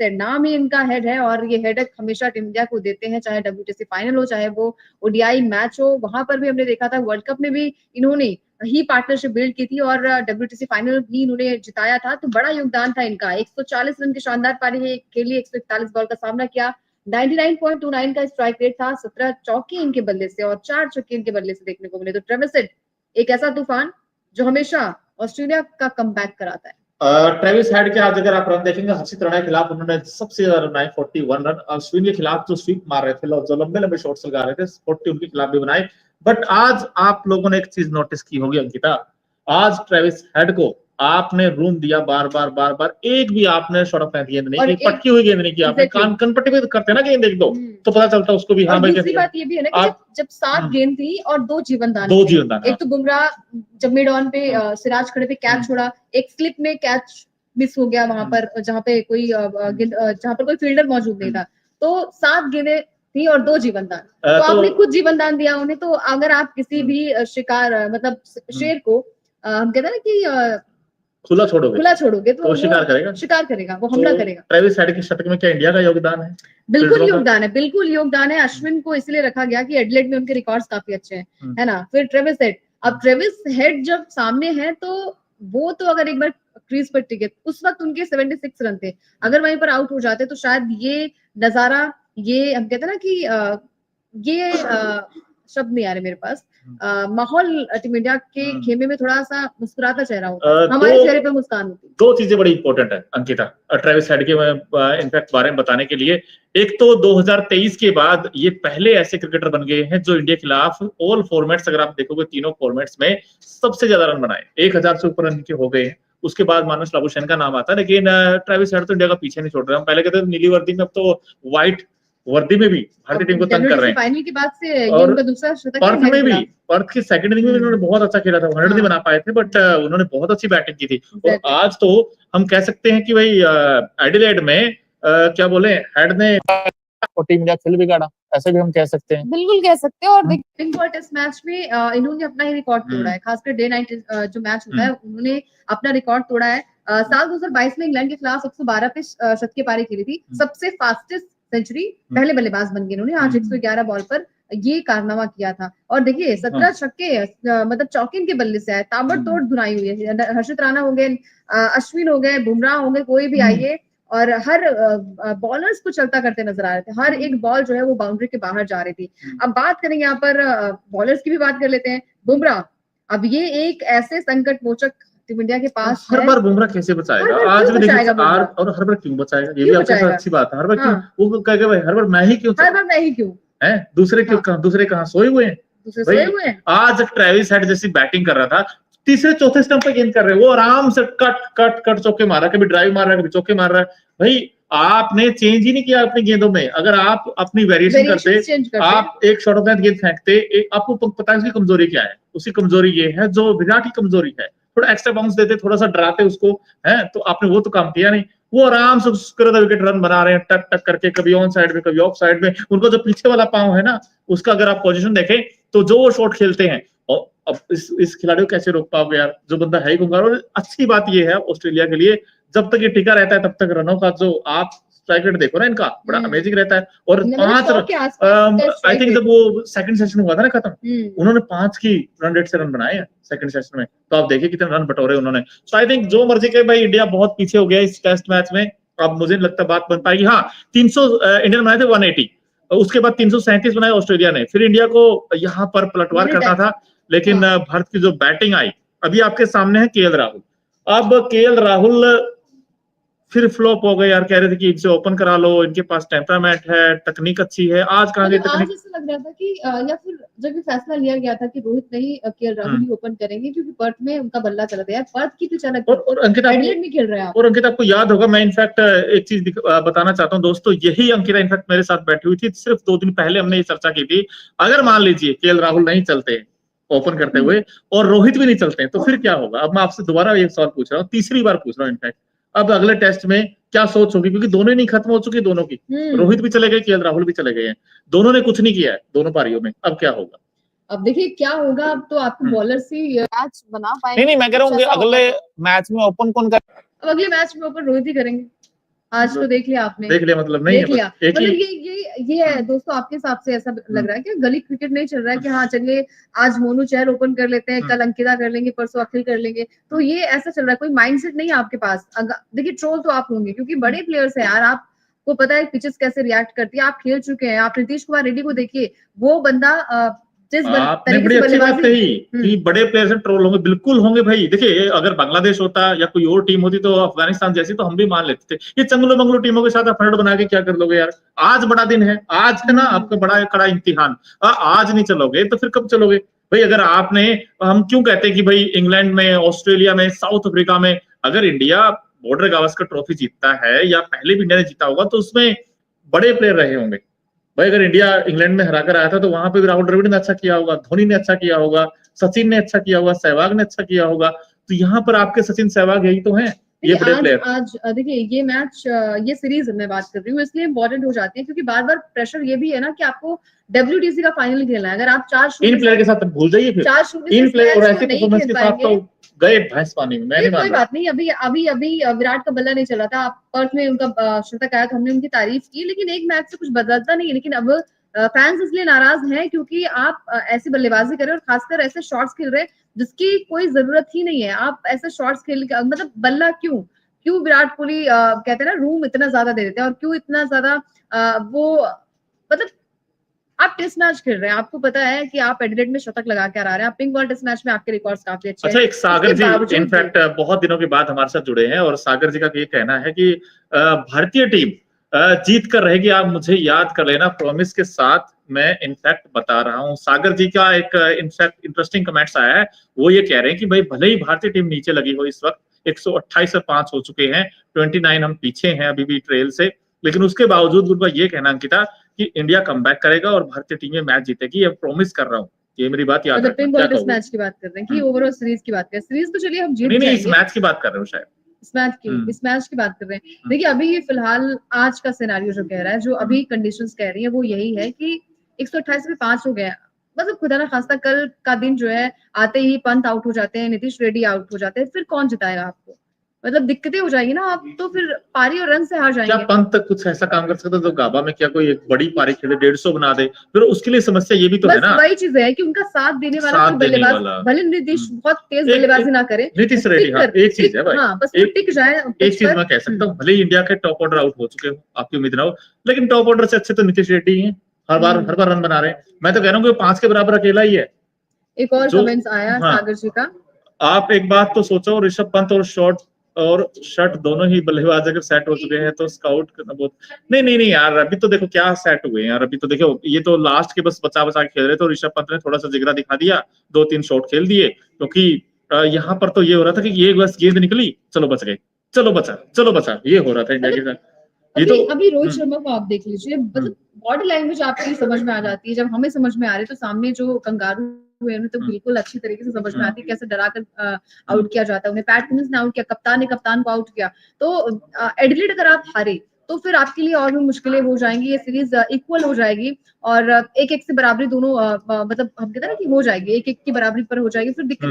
नाम ही इनका हेड है और ये हेड हमेशा टीम इंडिया को देते हैं, चाहे WTC फाइनल हो चाहे वो ODI मैच हो। वहां पर भी हमने देखा था, वर्ल्ड कप में भी इन्होंने ही पार्टनरशिप बिल्ड की थी और WTC फाइनल भी इन्होंने जिताया था। तो बड़ा योगदान था इनका। 140 रन की शानदार पारी खेली, 141 बॉल का सामना किया, 99.29 का स्ट्राइक रेट था, 17 चौके इनके बल्ले से और 4 छक्के इनके बल्ले से देखने को मिले। तो ट्रेविस हेड एक ऐसा तूफान जो हमेशा ऑस्ट्रेलिया का कमबैक कराता है। ट्रेविस हेड के आज अगर आप रन देखेंगे, हर्षित राणा के खिलाफ उन्होंने सबसे ज्यादा रन बनाए 41 रन। अश्विन के खिलाफ जो स्वीप मार रहे थे, जो लंबे लंबे शॉट्स लगा रहे थे, 40 उनके खिलाफ भी बनाए। बट आज आप लोगों ने एक चीज नोटिस की होगी अंकिता, आज ट्रेविस हेड को आपने रूम दिया बार बार बार बार, एक भी आपने शॉट ऑफ गेंद नहीं की, पटकी हुई गेंद नहीं की आपने। कनपट्टी पे करते ना गेंद एक दो, तो पता चलता उसको भी। हाँ भाई, दूसरी बात ये भी है ना कि जब 7 गेंद थी और 2 जीवनदान, एक तो बुमराह जब मिड ऑन पे सिराज खड़े पे कैच छोड़ा, एक स्लिप में कैच मिस हो गया वहां पर जहां पे कोई जहां पर कोई फील्डर मौजूद नहीं था। तो 7 गेंदें थी और 2 जीवनदान, तो आपने खुद जीवनदान दिया उन्हें। तो अगर आप किसी भी शिकार मतलब शेर को हम कहते हैं ना कि खुला छोड़ोगे तो शिकार करेगा, वो हमला करेगा। ट्रेविस हेड की शतक में क्या इंडिया का योगदान है? बिल्कुल योगदान है। अश्विन को इसलिए रखा गया कि एडिलेड में उनके रिकॉर्ड्स काफी अच्छे हैं, है ना। फिर ट्रेविस हेड, अब ट्रेविस हेड जब सामने है तो वो तो अगर एक बार क्रीज पर टिके, उस वक्त उनके 76 रन थे, अगर वहीं पर आउट हो जाते तो शायद ये नजारा, ये हम कहते हैं ना कि ये शब्द नहीं आ रहे मेरे पास, माहौल टीम इंडिया के खेमे में थोड़ा सा मुस्कुराता चेहरा होता है, हमारे चेहरे पे मुस्कान होती है। 2 चीजें बड़ी इंपॉर्टेंट है अंकिता ट्रेविस हेड के इनफैक्ट बारे में बताने के लिए। एक तो 2023 के बाद ये पहले ऐसे क्रिकेटर बन गए हैं जो इंडिया के खिलाफ ऑल फॉर्मेट्स, अगर आप देखोगे तीनों फॉर्मेट्स में सबसे ज्यादा रन बनाए, 1000 से ऊपर रन के हो गए हैं। उसके बाद मानुष लाबुशेन का नाम आता है, लेकिन ट्रेविस हेड तो इंडिया का पीछे नहीं छोड़ रहे। हम पहले कहते थे नीली वर्दी में, अब तो व्हाइट वर्दी में भी भारतीय टीम को तंग कर रहे हैं। फाइनल के बाद से ये उनका दूसरा शतक है। पर्थ में भी, पर्थ की सेकंड इनिंग में उन्होंने बहुत अच्छा खेला था, 100 नहीं बना पाए थे, बट उन्होंने बहुत अच्छी बैटिंग की थी। और आज तो हम कह सकते हैं कि भाई एडिलेड में क्या बोले, हेड ने टीम इंडिया खेल बिगाड़ा, ऐसे भी हम कह सकते हैं। बिल्कुल कह सकते हैं। और देखिए टेस्ट मैच में इन्होंने अपना ही रिकॉर्ड तोड़ा है, खासकर डे नाइट जो मैच होता है उन्होंने अपना रिकॉर्ड तोड़ा है। साल 2022 में इंग्लैंड के खिलाफ 112 पे शतकीय पारी खेली थी, सबसे फास्टेस्ट सेंचुरी पहले बल्लेबाज बन गए इन्होंने। आज 111 बॉल पर ये कारनामा किया था। और देखिए 17 छक्के मतलब चौके इनके बल्ले से आए, ताबड़तोड़ धुनाई हुई है। हर्षित राणा हो गए, अश्विन हो गए, बुमराह हो गए, कोई भी आइए, और हर बॉलर्स को चलता करते नजर आ रहे थे। हर एक बॉल जो है वो बाउंड्री के बाहर जा रही थी। अब बात करेंगे यहाँ पर बॉलर्स की भी बात कर लेते हैं। बुमराह, अब ये एक ऐसे संकट मोचक टीम इंडिया के पास हर बार बुमराह कैसे बचाएगा? आज भी देखिए, और हर बार क्यों बचाएगा? ये भी आपके साथ अच्छी बात है। हर बार क्यों वो कहेगा भाई, हर बार मैं ही क्यों है? दूसरे क्यों? दूसरे कहाँ सोए हुए हैं? आज ट्रेविस हेड जैसी बैटिंग कर रहा था, तीसरे चौथे स्टंप पे गेंद कर रहे हैं, वो आराम से कट कट कट चौके मार रहा है, कभी ड्राइव मार रहा है, कभी चौके मार रहा है। भाई आपने चेंज ही नहीं किया अपनी गेंदों में। अगर आप अपनी वेरिएशन करते, आप एक शॉट ऑफ गेंद फेंकते, आपको पता है उसकी कमजोरी क्या है? उसकी कमजोरी ये है जो विराट की कमजोरी है, थोड़ा एक्स्ट्रा बाउंस देते, थोड़ा सा डराते उसको, है। तो आपने वो तो काम किया नहीं। वो आराम से विकेट रन बना रहे हैं टक टक करके, कभी ऑन साइड में कभी ऑफ साइड में। उनको जो पीछे वाला पांव है ना, उसका अगर आप पोजीशन देखें तो जो वो शॉट खेलते हैं, और अब इस खिलाड़ी को कैसे रोक पाओगे यार? जो बंदा है ही खूंखार। और अच्छी बात ये है ऑस्ट्रेलिया के लिए, जब तक ये टिका रहता है तब तक रनों का जो आप स्ट्राइक रेट देखो ना इनका, बड़ा अमेजिंग रहता है। और 5 आई थिंक जब वो सेकंड सेशन हुआ था ना खत्म, उन्होंने 5 की रन रेट से रन बनाए हैं सेकंड सेशन में। तो आप देखिए कितने रन बटोरे उन्होंने। सो आई थिंक जो मर्जी के भाई, इंडिया बहुत पीछे हो गया इस टेस्ट मैच में। अब मुझे नहीं लगता बात बन पाएगी। हाँ, 300 इंडियन बनाए थे, 180, उसके बाद 337 बनाए ऑस्ट्रेलिया ने। फिर इंडिया को यहाँ पर पलटवार करना था, लेकिन भारत की जो बैटिंग आई, अभी आपके सामने है KL राहुल। अब KL राहुल फिर फ्लॉप हो गए यार। कह रहे थे कि इनसे ओपन करा लो, इनके पास टेम्परामेंट है, तकनीक अच्छी है। आज कहाँ गई तकनीक? आज ऐसा लग रहा था कि या फिर जब ये फैसला लिया गया था कि रोहित नहीं KL राहुल ही ओपन करेंगे, क्योंकि पर्थ में उनका बल्ला चला गया। पर्थ की पिच अलग, और अंकिता नहीं खेल रहे हैं। और अंकिता आपको याद होगा, मैं इनफैक्ट एक चीज बताना चाहता हूँ दोस्तों, यही अंकिता इनफैक्ट मेरे साथ बैठी हुई थी, सिर्फ 2 दिन पहले हमने ये चर्चा की थी। अगर मान लीजिए KL राहुल नहीं चलते ओपन करते हुए और रोहित भी नहीं चलते हैं, तो फिर क्या होगा? अब मैं आपसे दोबारा एक सवाल पूछ रहा हूँ, तीसरी बार पूछ रहा हूँ इनफैक्ट। अब अगले टेस्ट में क्या सोच होगी? क्योंकि दोनों ही नहीं खत्म हो चुकी, दोनों की। रोहित भी चले गए, KL राहुल भी चले गए हैं, दोनों ने कुछ नहीं किया है दोनों पारियों में। अब क्या होगा? अब देखिए क्या होगा। अब तो आपको बॉलर्स ही मैच बना पाएंगे। नहीं, मैं कह रहा हूँ अगले मैच में ओपन कौन कर? अब अगले मैच में ओपन रोहित ही करेंगे। आज तो देख लिया आपने, देख लिया मतलब नहीं देख लिया। एक मतलब ये है दोस्तों, आपके हिसाब से ऐसा लग रहा है कि गली क्रिकेट नहीं चल रहा है कि हाँ चलिए आज मोनू चहल ओपन कर लेते हैं, कल अंकिता कर लेंगे, परसों अखिल कर लेंगे, तो ये ऐसा चल रहा है? कोई माइंडसेट नहीं है आपके पास? देखिए ट्रोल तो आप होंगे क्योंकि बड़े प्लेयर्स हैं यार, आपको पता है पिचेस कैसे रिएक्ट करती है, आप खेल चुके हैं। आप नीतीश कुमार रेड्डी को देखिए, वो बंदा आपने बड़ी अच्छी बात कही कि बड़े प्लेयर से ट्रोल होंगे, बिल्कुल होंगे भाई। देखिए अगर बांग्लादेश होता या कोई और टीम होती तो अफगानिस्तान जैसी तो हम भी मान लेते थे। ये चंगलो मंगलो टीमों के साथ फ्रेंड बना के क्या कर लोगे यार? आज बड़ा दिन है, आज है ना आपका बड़ा कड़ा इम्तिहान। आज नहीं चलोगे तो फिर कब चलोगे भाई? अगर आपने, हम क्यों कहते हैं कि भाई इंग्लैंड में, ऑस्ट्रेलिया में, साउथ अफ्रीका में अगर इंडिया बॉर्डर गावस्कर ट्रॉफी जीतता है या पहले भी इंडिया ने जीता होगा तो उसमें बड़े प्लेयर रहे होंगे भाई। अगर इंडिया इंग्लैंड में हराकर आया था तो वहां पे भी राहुल द्रविड़ ने अच्छा किया होगा, धोनी ने अच्छा किया होगा, सचिन ने अच्छा किया होगा, सहवाग ने अच्छा किया होगा। तो यहाँ पर आपके सचिन सहवाग यही तो हैं, ये बड़े प्लेयर। आज देखिए ये मैच, ये सीरीज मैं बात कर रही हूँ इसलिए इम्पोर्टेंट हो जाती है क्योंकि बार बार प्रेशर ये भी है ना कि आपको WTC का फाइनल खेलना है। अगर आप 4-0 इन प्लेयर के साथ भूल जाइए, फिर 4-0 इन प्लेयर और ऐसे परफॉर्मेंस के साथ तो गए भैंस पानी में। मैं नहीं मान कोई बात नहीं, अभी विराट का बल्ला नहीं चला था, पर्थ में उनका शतक आया तो हमने उनकी तारीफ की, लेकिन एक मैच से कुछ बदलता नहीं है। लेकिन अब फैंस इसलिए नाराज हैं क्योंकि आप ऐसी बल्लेबाजी कर रहे हैं और खासकर ऐसे शॉट्स खेल रहे हैं जिसकी कोई जरूरत ही नहीं है। आप ऐसे शॉट्स खेल मतलब बल्ला क्यों विराट कोहली कहते हैं ना रूम इतना ज्यादा दे देते हैं, और क्यों इतना ज्यादा वो मतलब आप टेस्ट मैच खेल रहे हैं, आपको पता है कि आप एडिलेड में शतक लगा के आ रहे हैं, आप पिंक बॉल टेस्ट मैच में आपके रिकॉर्ड्स काफी अच्छे हैं। अच्छा, एक सागर जी इनफैक्ट बहुत दिनों के बाद हमारे साथ जुड़े हैं और सागर जी का ये कहना है कि भारतीय टीम जीत कर रहेगी, आप मुझे याद कर लेना, प्रॉमिस के साथ मैं इनफैक्ट बता रहा हूँ। सागर जी का एक इनफैक्ट इंटरेस्टिंग कमेंट्स आया है, वो ये कह रहे हैं कि भाई भले ही भारतीय टीम नीचे लगी हो, इस वक्त 128 से 5 हो चुके हैं, 29 हम पीछे हैं अभी भी ट्रेल से, लेकिन उसके बावजूद उनका ये कहना अंकिता कि इंडिया कमबैक करेगा और भारतीय टीम में मैच जीतेगी, ये प्रॉमिस कर रहा हूँ, ये मेरी बात याद रखना। क्या कहूँ? मैच की बात कर रहे हैं कि ओवरऑल सीरीज की बात करें, सीरीज तो चलिए हम जीत जाएंगे, नहीं इस मैच की बात कर रहे हो शायद, इस मैच की बात कर रहे हैं। देखिए अभी ये फिलहाल आज का सिनेरियो जो कह रहा है, जो अभी कंडीशंस कह रही है वो यही है कि 128 में 5 हो गया, मतलब खुदा ना खास्ता कल का दिन जो है आते ही पंत आउट हो जाते हैं, नीतीश रेड्डी आउट हो जाते हैं, फिर कौन जिताएगा आपको? मतलब दिक्कतें हो जाएगी ना, आप तो फिर पारी और रन से हार जाएंगे। क्या पंत कुछ ऐसा काम कर सकता तो गाबा में क्या कोई एक बड़ी पारी खेले 150 बना दे? फिर उसके लिए समस्या ये भी तो है ना, वही चीज है कि उनका साथ देने वाला कोई बल्लेबाज, भले नीतीश बहुत तेज बल्लेबाजी ना करे, नीतीश रेड्डी, हाँ एक चीज है भाई, हाँ बस टिक जाए। एक चीज मैं कह सकता हूँ, भले इंडिया के टॉप ऑर्डर आउट हो चुके हो, आपकी उम्मीद ना हो, लेकिन टॉप ऑर्डर से अच्छे तो नीतीश रेड्डी हैं, हर बार रन बना रहे हैं। मैं तो कह रहा हूँ 5 के बराबर अकेला ही है। एक और कमेंट्स आया सागर जी का, आप एक बात तो सोचो, ऋषभ पंत और शॉट दोनों ही बल्लेबाज अगर सेट हो चुके हैं तो स्काउट करना बहुत नहीं यार, अभी तो देखो क्या सेट हुए हैं यार। अभी तो देखो ये तो लास्ट के बस बचा के खेल रहे, तो ऋषभ पंत ने थोड़ा सा जिगरा दिखा दिया, 2-3 शॉट खेल दिए, क्योंकि यहाँ पर तो ये हो रहा था कि ये बस गेंद निकली, चलो बच गए, चलो बचा, ये हो रहा था इंडिया के साथ। ये तो अभी रोहित शर्मा को आप देख लीजिए, मतलब बॉडी लैंग्वेज आपकी समझ में आ जाती है, जब हमें समझ में आ रही है तो सामने जो कंगारू हुए उन्हें तो बिल्कुल अच्छी तरीके से समझ में आती है कैसे डरा कर आउट किया जाता है। उन्हें पैट कमिंस ने आउट किया, कप्तान को आउट किया, तो एडिलेड अगर आप हारे तो फिर आपके लिए और भी मुश्किलें हो जाएंगी, ये सीरीज इक्वल हो जाएगी और 1-1 से बराबरी दोनों मतलब हम कहते हैं ना कि हो जाएगी, 1-1 की बराबरी पर हो जाएगी, फिर दिक्कत